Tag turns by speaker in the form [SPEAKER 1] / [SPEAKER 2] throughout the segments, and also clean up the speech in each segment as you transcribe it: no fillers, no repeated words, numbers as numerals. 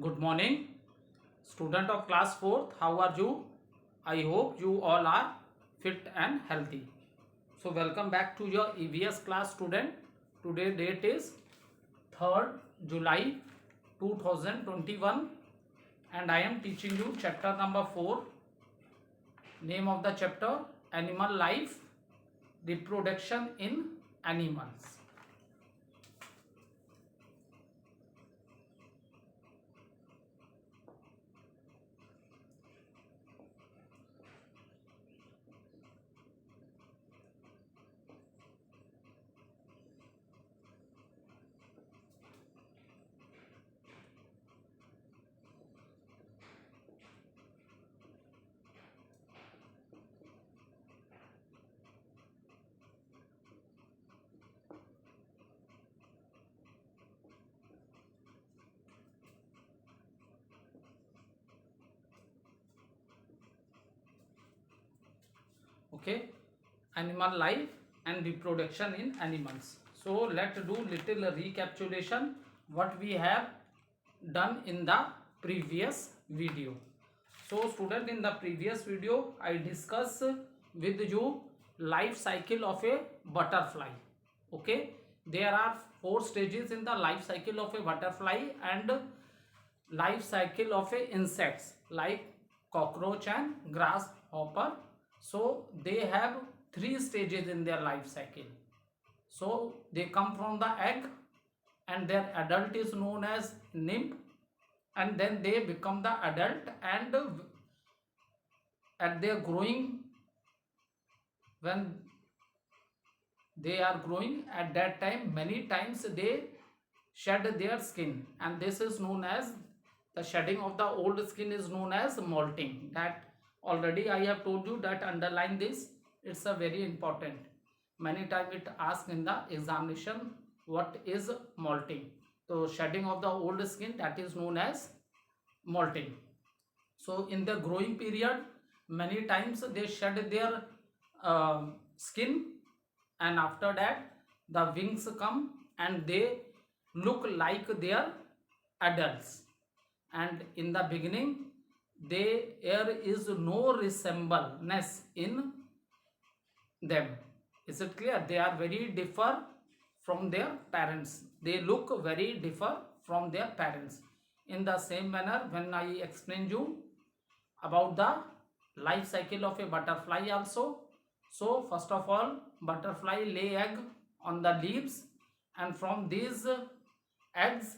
[SPEAKER 1] Good morning, student of class 4th. How are you? I hope you all are fit and healthy. So welcome back to your EVS class, student. Today date is 3rd July 2021 and I am teaching you chapter number 4. Name of the chapter: Animal Life, Reproduction in Animals. Okay, animal life and reproduction in animals. So let's do little recapitulation what we have done in the previous video. So student, in the previous video I discuss with you life cycle of a butterfly. Okay, there are 4 stages in the life cycle of a butterfly and life cycle of a insects like cockroach and grasshopper. So they have 3 stages in their life cycle. So they come from the egg and their adult is known as nymph, and then they become the adult, and at their growing, when they are growing, at that time many times they shed their skin, and this is known as the shedding of the old skin is known as molting. That already I have told you, that underline this, it's a very important. Many times it asks in the examination what is molting. So shedding of the old skin, that is known as molting. So in the growing period many times they shed their skin, and after that the wings come and they look like their adults, and in the beginning there is no resemblance in them. Is it clear? They are very differ from their parents. They look very differ from their parents. In the same manner, when I explain you about the life cycle of a butterfly also. So first of all, butterfly lay egg on the leaves, and from these eggs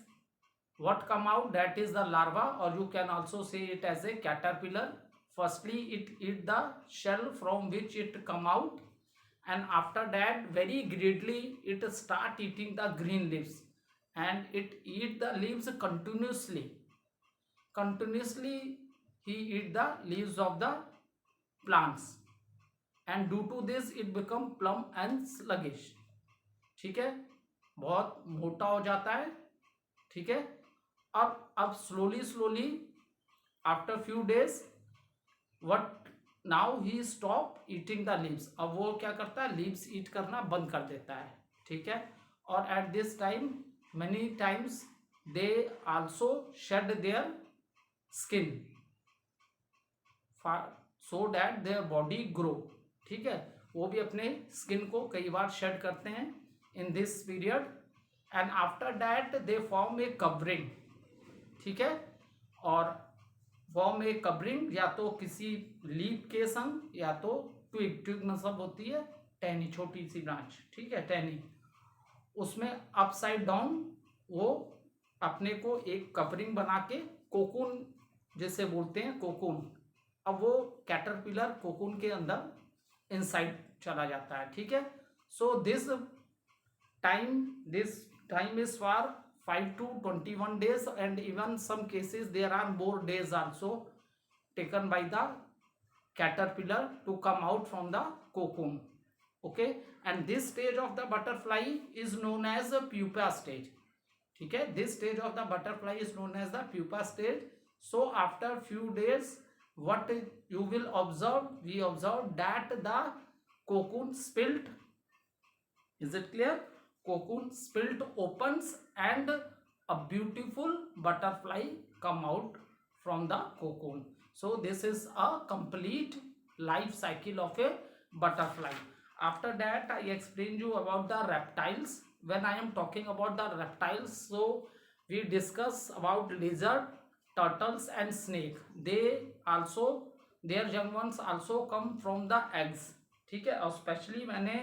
[SPEAKER 1] what come out, that is the larva, or you can also say it as a caterpillar. Firstly it eat the shell from which it come out, and after that very greedily it start eating the green leaves, and it eat the leaves continuously he eat the leaves of the plants, and due to this it become plump and sluggish. ठीक है, बहुत मोटा हो जाता है. ठीक है, अब slowly after few days what now he stop eating the leaves. अब वो क्या करता है, leaves eat करना बंद कर देता है. ठीक है, और at this time many times they also shed their skin so that their body grow. ठीक है, वो भी अपने स्किन को कई बार शेड करते हैं in this period, and after that they form a covering. ठीक है, और फॉर्म ए कवरिंग या तो किसी लीफ के संग या तो ट्विग मतलब होती है टहनी, छोटी सी ब्रांच. ठीक है, टहनी, उसमें अपसाइड डाउन वो अपने को एक कवरिंग बना के, कोकून जैसे बोलते हैं, कोकून. अब वो कैटरपिलर कोकून के अंदर इनसाइड चला जाता है. ठीक है, so this time is for 5 to 21 days, and even some cases there are more days also taken by the caterpillar to come out from the cocoon. Okay, and this stage of the butterfly is known as the pupa stage. ठीक है, this stage of the butterfly is known as the pupa stage. So after few days what you will observe, we observe that the cocoon spilt. Is it clear? Cocoon spilt opens and a beautiful butterfly come out from the cocoon. So this is a complete life cycle of a butterfly. After that, I explained you about the reptiles. When I am talking about the reptiles, so we discuss about lizard, turtles and snake. They also, their young ones also come from the eggs. ठीक है, और specially मैंने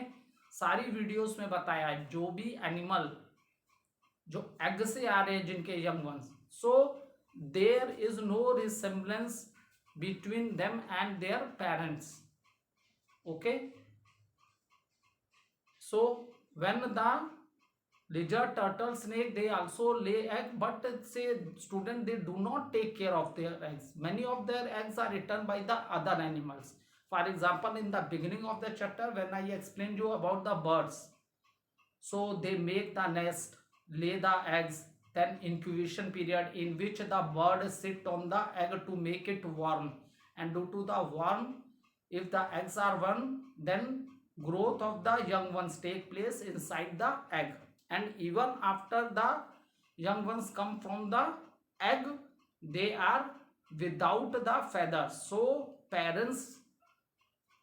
[SPEAKER 1] सारी videos में बताया है जो भी एनिमल जो एग से आ रहे हैं जिनके young ones, so there is no resemblance between them and their parents. Okay, so when the lizard, turtle, snake, they also lay egg, but say student, they do not take care of their eggs. Many of their eggs are eaten by the other animals. For example, in the beginning of the chapter when I explained you about the birds, so they make the nest, lay the eggs, then incubation period in which the bird sit on the egg to make it warm, and due to the warm, if the eggs are warm, then growth of the young ones take place inside the egg. And even after the young ones come from the egg, they are without the feathers, so parents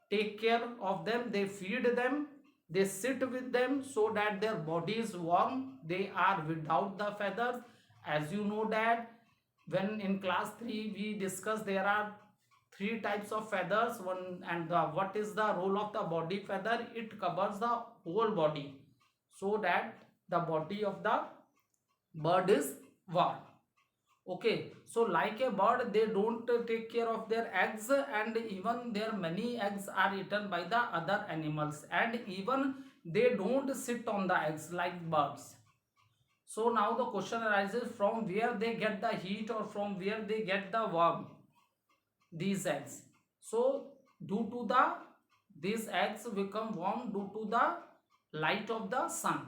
[SPEAKER 1] take care of them, they feed them, they sit with them so that their body is warm. They are without the feathers. As you know that when in class 3 we discussed there are three types of feathers. One, and what is the role of the body feather? It covers the whole body so that the body of the bird is warm. Okay, so like a bird, they don't take care of their eggs, and even their many eggs are eaten by the other animals, and even they don't sit on the eggs like birds. So now the question arises, from where they get the heat, or from where they get the warm, these eggs. So due to the, these eggs become warm due to the light of the sun.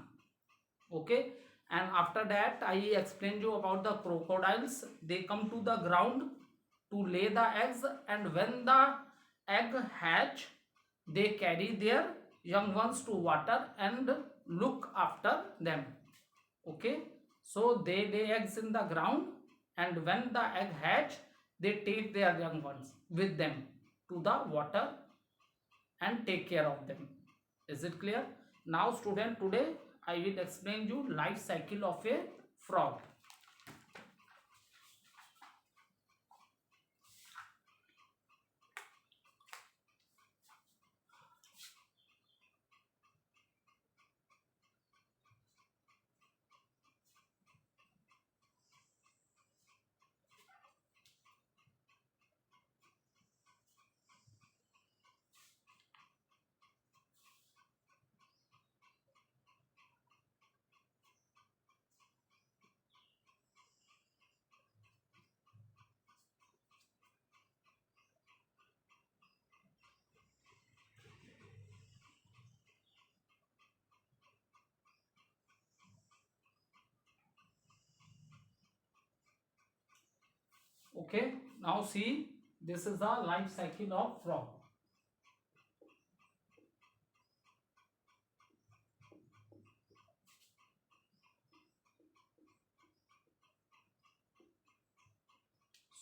[SPEAKER 1] Okay, and after that I explained you about the crocodiles. They come to the ground to lay the eggs, and when the egg hatch, they carry their young ones to water and look after them. Okay, so they lay eggs in the ground, and when the egg hatch, they take their young ones with them to the water and take care of them. Is it clear? Now student, today I will explain you life cycle of a frog. Okay, now see, this is the life cycle of frog.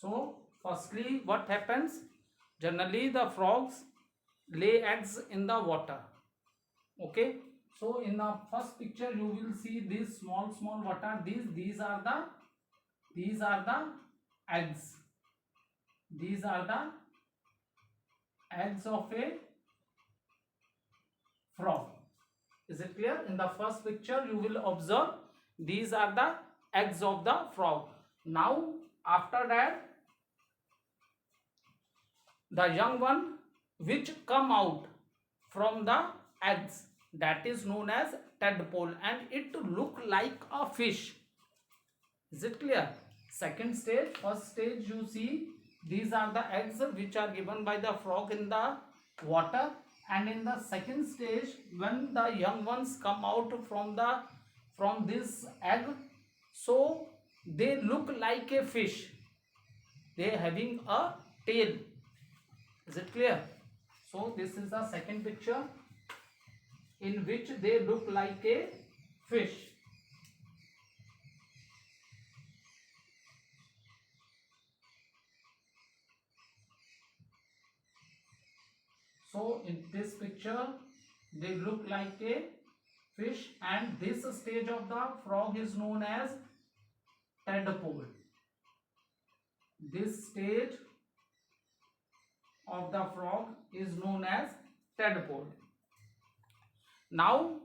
[SPEAKER 1] So firstly, what happens? Generally the frogs lay eggs in the water. Okay, so in the first picture you will see this small water. These are the eggs. These are the eggs of a frog. Is it clear? In the first picture you will observe these are the eggs of the frog. Now after that, the young one which come out from the eggs, that is known as tadpole, and it look like a fish. Is it clear? Second stage, first stage you see these are the eggs which are given by the frog in the water, and in the second stage when the young ones come out from this egg, so they look like a fish, they having a tail. Is it clear? So this is the second picture in which they look like a fish. So in this picture they look like a fish, and this stage of the frog is known as tadpole. This stage of the frog is known as tadpole. Now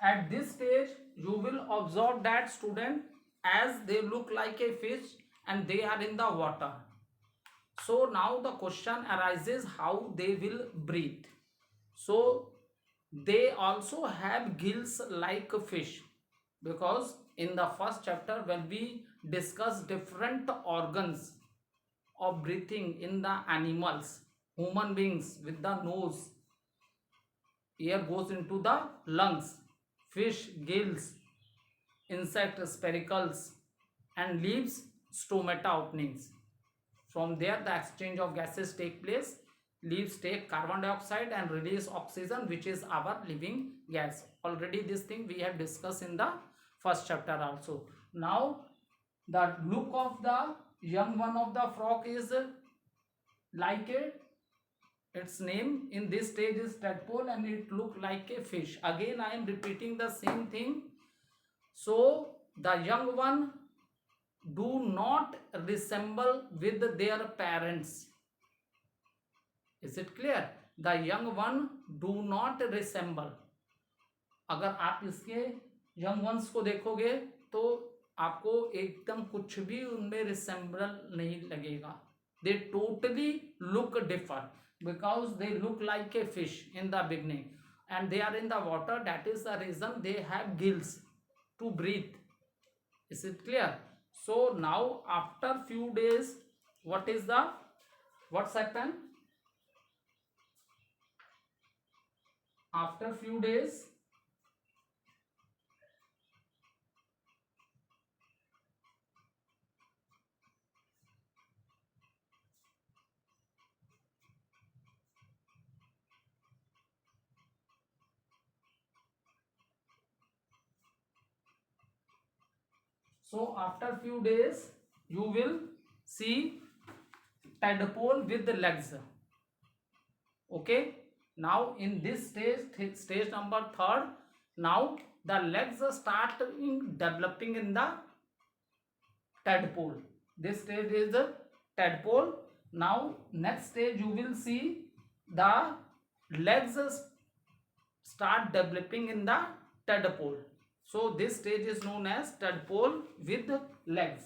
[SPEAKER 1] at this stage you will observe that, student, as they look like a fish and they are in the water. So now the question arises how they will breathe. So they also have gills like a fish, because in the first chapter when we discuss different organs of breathing in the animals, human beings with the nose, air goes into the lungs, fish gills, insect spiracles, and leaves stomata openings. From there the exchange of gases take place. Leaves take carbon dioxide and release oxygen, which is our living gas. Already this thing we have discussed in the first chapter also. Now the look of the young one of the frog is like a, its name in this stage is tadpole, and it look like a fish. Again I am repeating the same thing. So the young one do not resemble with their parents. Is it clear? The young one do not resemble. अगर आप इसके young ones को देखोगे तो आपको एकदम कुछ भी उनमें रिसेम्बल नहीं लगेगा. They totally look different because they look like a fish in the beginning and they are in the water. That is the reason they have gills to breathe. Is it clear? So now after few days, what's happened? After few days, you will see tadpole with the legs. Okay. Now in this stage number third, now the legs start developing in the tadpole. This stage is the tadpole. Now next stage you will see the legs start developing in the tadpole. So this stage is known as tadpole with legs.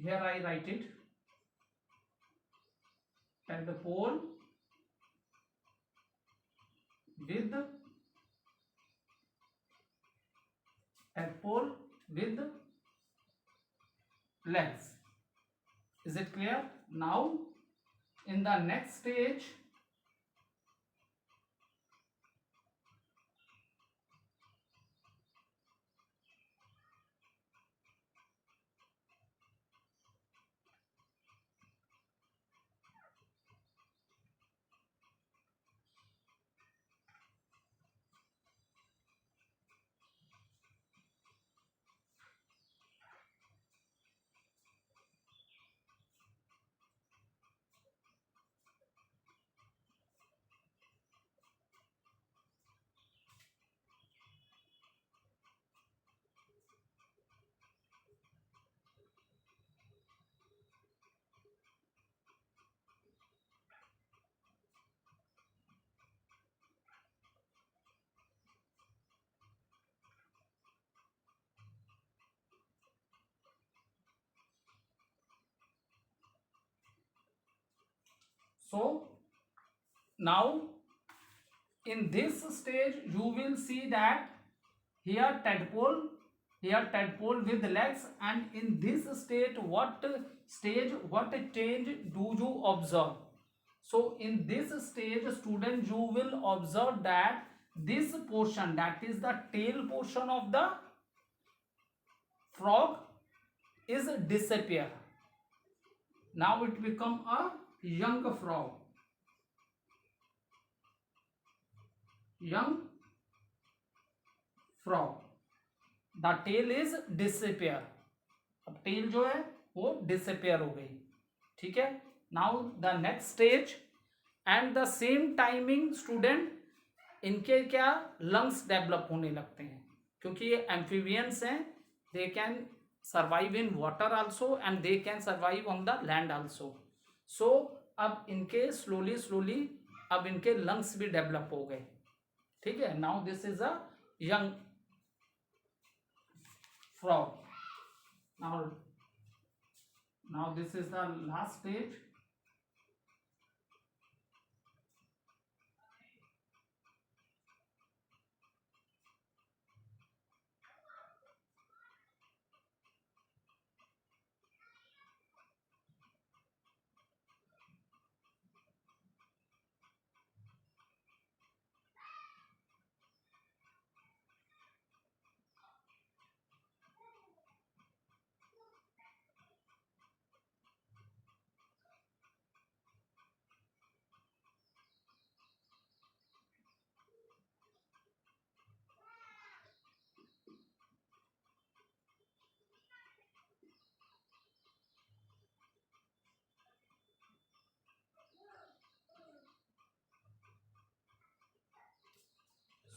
[SPEAKER 1] Here I write it, tadpole with legs. Is it clear? Now in the next stage, so now in this stage you will see that here tadpole with legs, and in this state what change do you observe? So in this stage, student, you will observe that this portion, that is the tail portion of the frog, is disappear. Now it become a young frog. The tail is disappear. अब tail जो है वो disappear हो गई, ठीक है। Now the next stage and the same timing student, इनके क्या लंग्स डेवलप होने लगते हैं, क्योंकि ये एम्फीबियंस हैं, they can survive in water also and they can survive on the land also. So अब इनके स्लोली स्लोली अब इनके लंग्स भी डेवलप हो गए, ठीक है। Now this is a young frog. Now this is the last stage.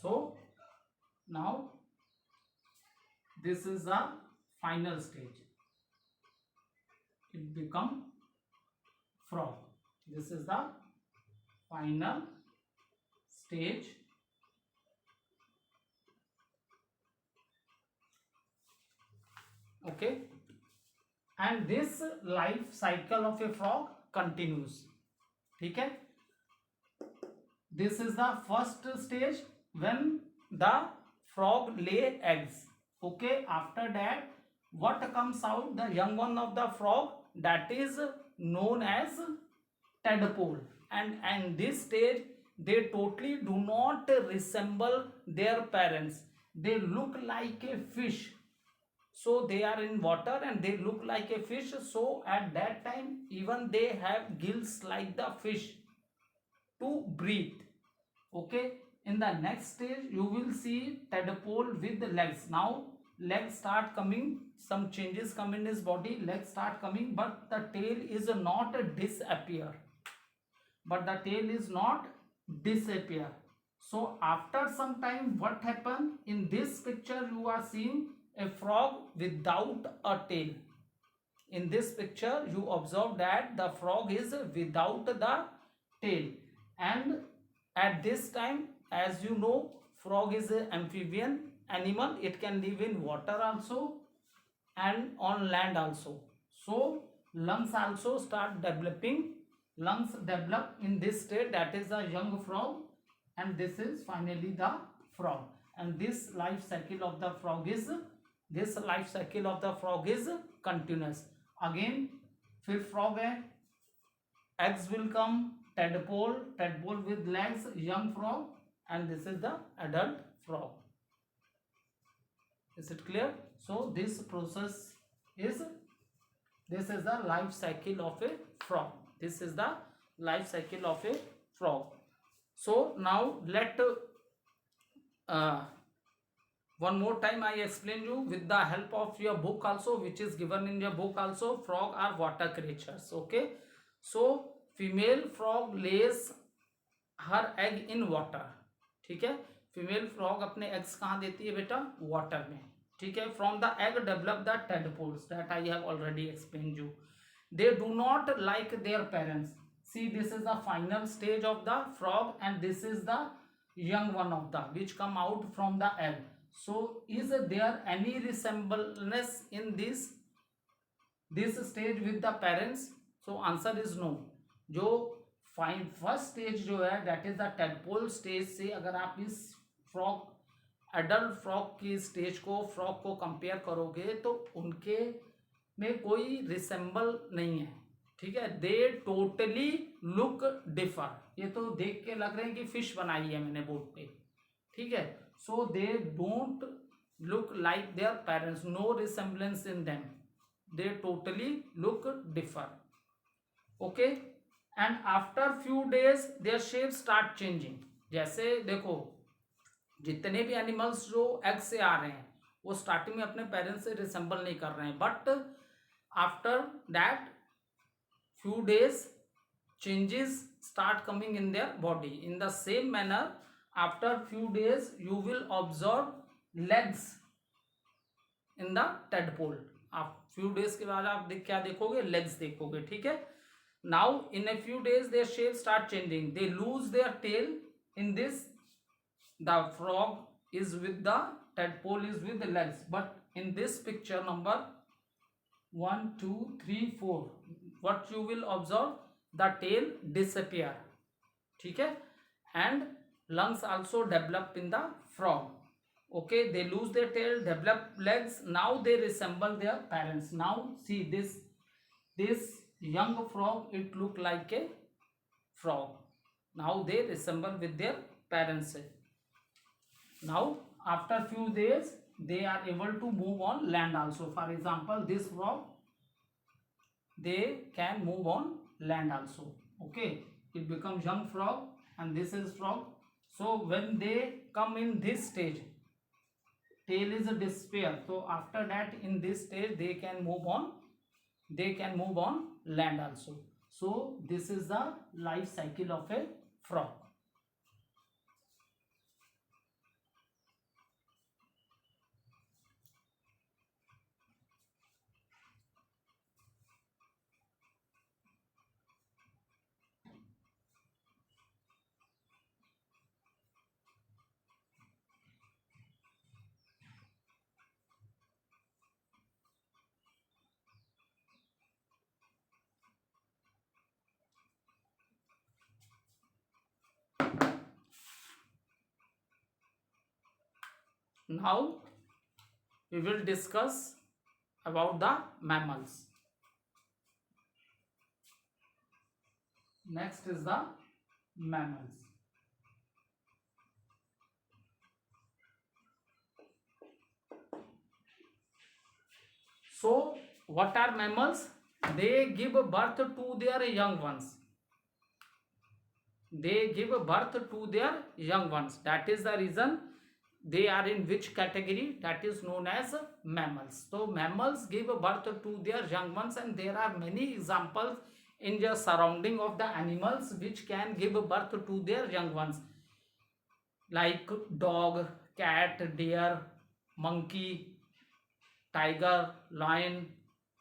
[SPEAKER 1] So now this is the final stage. It become frog. This is the final stage. Okay, and this life cycle of a frog continues, ठीक है। This is the first stage when the frog lay eggs. Okay, after that what comes out, the young one of the frog, that is known as tadpole, and this stage they totally do not resemble their parents. They look like a fish, so they are in water and they look like a fish. So at that time even they have gills like the fish to breathe. Okay, in the next stage you will see tadpole with the legs. Now legs start coming, some changes come in his body, legs start coming, but the tail is not disappear, so after some time what happened, in this picture you are seeing a frog without a tail. In this picture you observe that the frog is without the tail, and at this time, as you know, frog is an amphibian animal. It can live in water also and on land also. So lungs also start developing. Lungs develop in this state, that is the young frog, and this is finally the frog. And this life cycle of the frog is continuous. Again फिर frog है, eggs will come, tadpole with legs, young frog, and this is the adult frog. Is it clear? So this process is, this is the life cycle of a frog. This is the life cycle of a frog. So now let one more time I explain you with the help of your book also, which is given in your book also. Frog are water creatures. Okay, so female frog less her egg in water, ठीक है। Female frog अपने eggs कहाँ देती है बेटा, water में, ठीक है। From the egg develop the tadpoles, that I have already explain you. They do not like their parents. See this is the final stage of the frog and this is the young one of the which come out from the egg. So is there any resemblance in this stage with the parents? So answer is no. जो first stage जो है that is the tadpole stage से अगर आप इस frog adult frog की stage को frog को कंपेयर करोगे तो उनके में कोई रिसेंबल नहीं है, ठीक है। दे टोटली लुक डिफर. ये तो देख के लग रहे हैं कि फिश बनाई है मैंने बोर्ड पे, ठीक है। So they don't look like their parents, no resemblance in them, they totally look differ. Okay, and after few days their shape start changing. जैसे देखो जितने भी एनिमल्स जो एग से आ रहे हैं वो स्टार्टिंग में अपने पेरेंट्स से रिसेंबल नहीं कर रहे हैं, but After that, few days, changes start coming in their body. In the same manner, after few days you will observe legs in the tadpole. आप few days के बाद आप क्या देखोगे? Legs देखोगे. ठीक है. Now in a few days their shape start changing. They lose their tail. In this, the frog is with the tadpole is with the legs. But in this picture number 1, 2, 3, 4, what you will observe, the tail disappear. ठीक है. And lungs also develop in the frog. Okay, they lose their tail, develop legs. Now they resemble their parents. Now see this young frog, it look like a frog. Now they resemble with their parents. Now after few days they are able to move on land also. For example, this frog, they can move on land also. Okay, it becomes young frog and this is frog. So when they come in this stage, tail is a despair. So after that, in this stage they can move on land also. So this is the life cycle of a frog. Now we will discuss about the mammals. Next is the mammals. So what are mammals? They give birth to their young ones. They give birth to their young ones. That is the reason they are in which category? That is known as mammals. So mammals give birth to their young ones, and there are many examples in the surrounding of the animals which can give birth to their young ones, like dog, cat, deer, monkey, tiger, lion,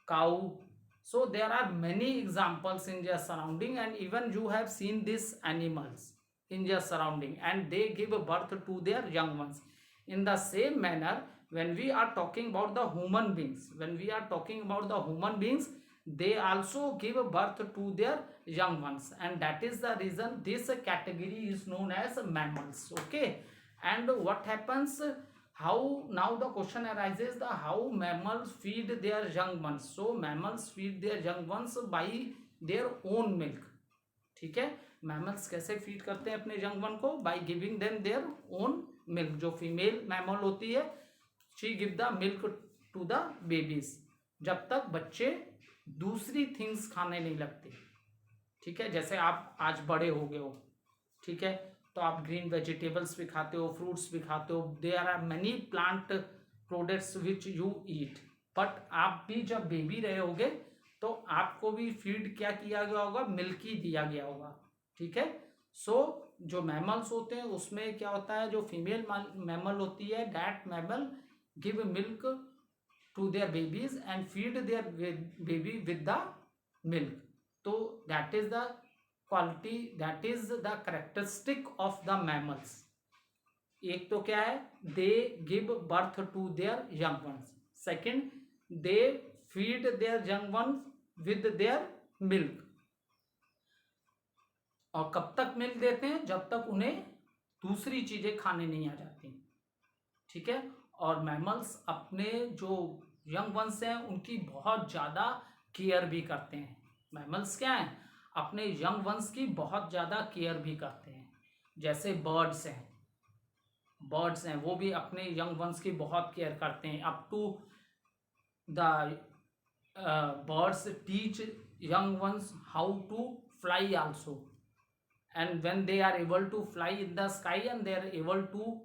[SPEAKER 1] cow. So there are many examples in your surrounding, and even you have seen these animals in your surrounding, and they give birth to their young ones. In the same manner, when we are talking about the human beings, they also give birth to their young ones, and that is the reason this category is known as mammals. Okay, and what happens? How now the question arises, the how mammals feed their young ones. So mammals feed their young ones by their own milk. ठीक है, mammals कैसे feed करते हैं अपने young one को? By giving them their own milk. जो female mammal होती है, she give the milk to the babies, जब तक बच्चे दूसरी things खाने नहीं लगते. ठीक है, जैसे आप आज बड़े हो गए हो, ठीक है, तो आप ग्रीन वेजिटेबल्स भी खाते हो, फ्रूट्स भी खाते हो. There are many plant products which you eat. But आप भी जब बेबी रहे होगे तो आपको भी फीड क्या किया गया होगा? मिल्क ही दिया गया होगा. ठीक है. सो जो मैमल्स होते हैं उसमें क्या होता है, जो फीमेल मैमल होती है, that mammal give milk to their babies and feed their baby with the milk. तो that is the quality, that is the characteristic of the mammals. एक तो क्या है, they give birth to their young ones. Second, they feed their young ones with their milk. और कब तक milk देते हैं? जब तक उन्हें दूसरी चीजें खाने नहीं आ जाती. ठीक है. और मैमल्स अपने जो यंग वंस हैं उनकी बहुत ज्यादा केयर भी करते हैं. मैमल्स क्या हैं? अपने यंग वंस की बहुत ज़्यादा केयर भी करते हैं. जैसे बर्ड्स हैं, वो भी अपने यंग वंस की बहुत केयर करते हैं. Up to the birds teach young ones how to fly also, and when they are able to fly in the sky and they are able to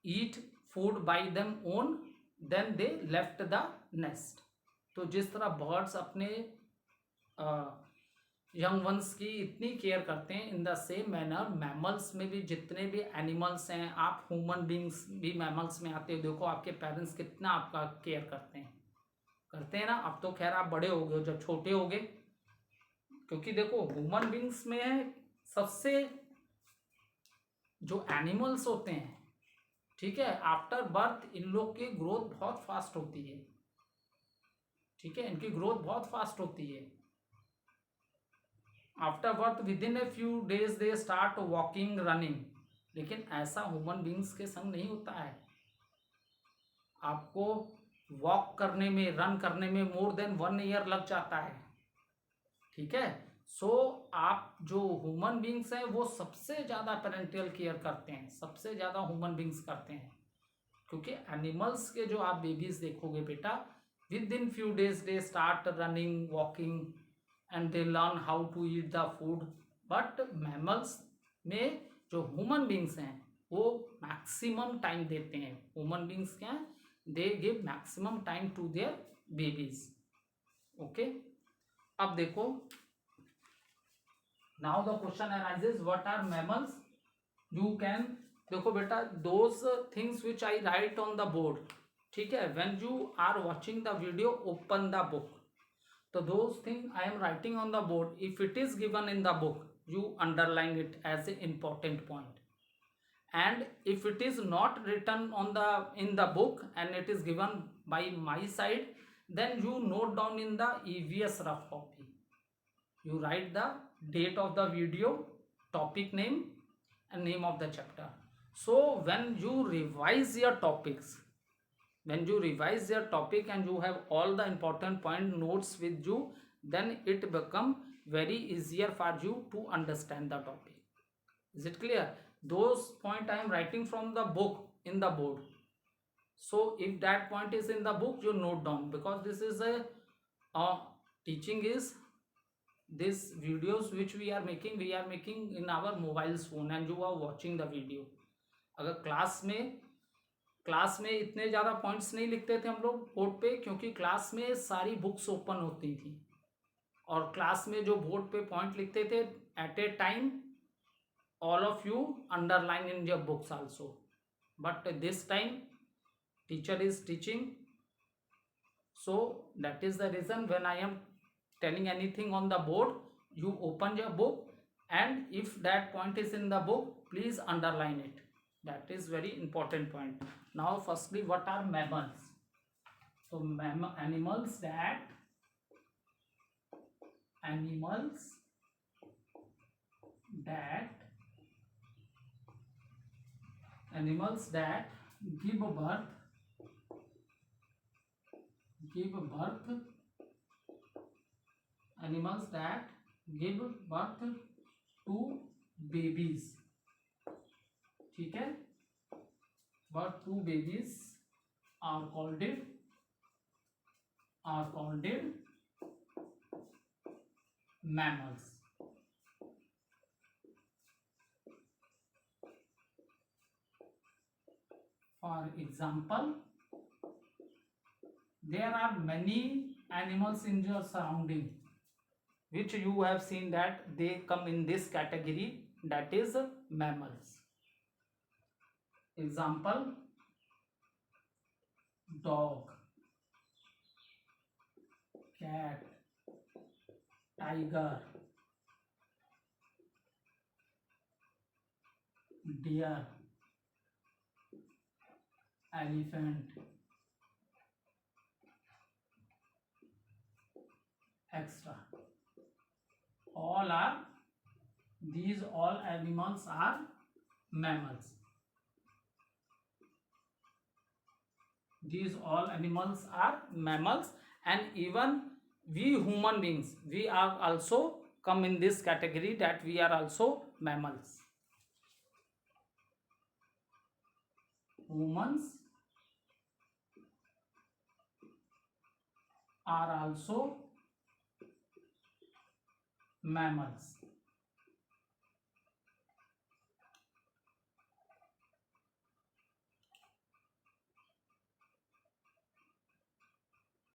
[SPEAKER 1] eat food by them own, then they left the nest. तो जिस तरह birds अपने young ones की इतनी care करते हैं, in the same manner mammals में भी जितने भी एनिमल्स हैं, आप ह्यूमन बींग्स भी मैमल्स में आते हो, देखो आपके पेरेंट्स कितना आपका केयर करते हैं ना। अब तो खैर आप बड़े हो गए हो, जब छोटे हो गए, क्योंकि देखो ह्यूमन बींग्स में सबसे जो एनिमल्स होते हैं, ठीक है, आफ्टर बर्थ इन लोग की ग्रोथ बहुत फास्ट होती है, ठीक है, इनकी ग्रोथ बहुत फास्ट होती है। After birth with in a few days they start walking running, लेकिन ऐसा ह्यूमन बींग्स के संग नहीं होता है। आपको वॉक करने में, रन करने में मोर देन 1 ईयर लग जाता है, ठीक है। सो आप जो ह्यूमन बींग्स हैं वो सबसे ज़्यादा पेरेंटियल केयर करते हैं, सबसे ज़्यादा ह्यूमन बींग्स करते हैं, क्योंकि एनिमल्स के जो आप बेबीज देखोगे बेटा, within few days they start running, walking and they learn how to eat the food. But mammals में जो ह्यूमन बींग्स हैं वो मैक्सिमम टाइम देते हैं। ह्यूमन बींग्स क्या है, they give maximum time to their babies, okay. अब देखो, now the question arises what are mammals, you can, देखो बेटा, those things which I write on the board, ठीक है, when you are watching the video open the book, so those things I am writing on the board, if it is given in the book you underline it as an important point, and if it is not written on the in the book and it is given by my side, then you note down in the EVS rough copy, you write the date of the video, topic name and name of the chapter. So when you revise your topics, when you revise your topic and you have all the important point notes with you, then it become very easier for you to understand the topic. Is it clear? Those point I am writing from the book in the board, so if that point is in the book you note down, because this is a teaching is this videos which we are making in our mobile phone and you are watching the video. अगर class में इतने ज़्यादा points नहीं लिखते थे हम लोग board पे, क्योंकि क्लास में सारी बुक्स ओपन होती थी, और क्लास में जो बोर्ड पे पॉइंट लिखते थे at a time all of you underline in your books also, but this time teacher is teaching, so that is the reason when I am telling anything on the board, you open your book and if that point is in the book, please underline it. That is very important point. Now firstly, what are mammals? So animals that give birth animals that give birth to babies, ठीक है, birth to babies are called mammals. For example, there are many animals in your surrounding which you have seen that they come in this category, that is mammals. Example, dog, cat, tiger, deer, elephant, etc. These all animals are mammals. These all animals are mammals, and even we human beings, we are also come in this category, that we are also mammals. Humans are also mammals.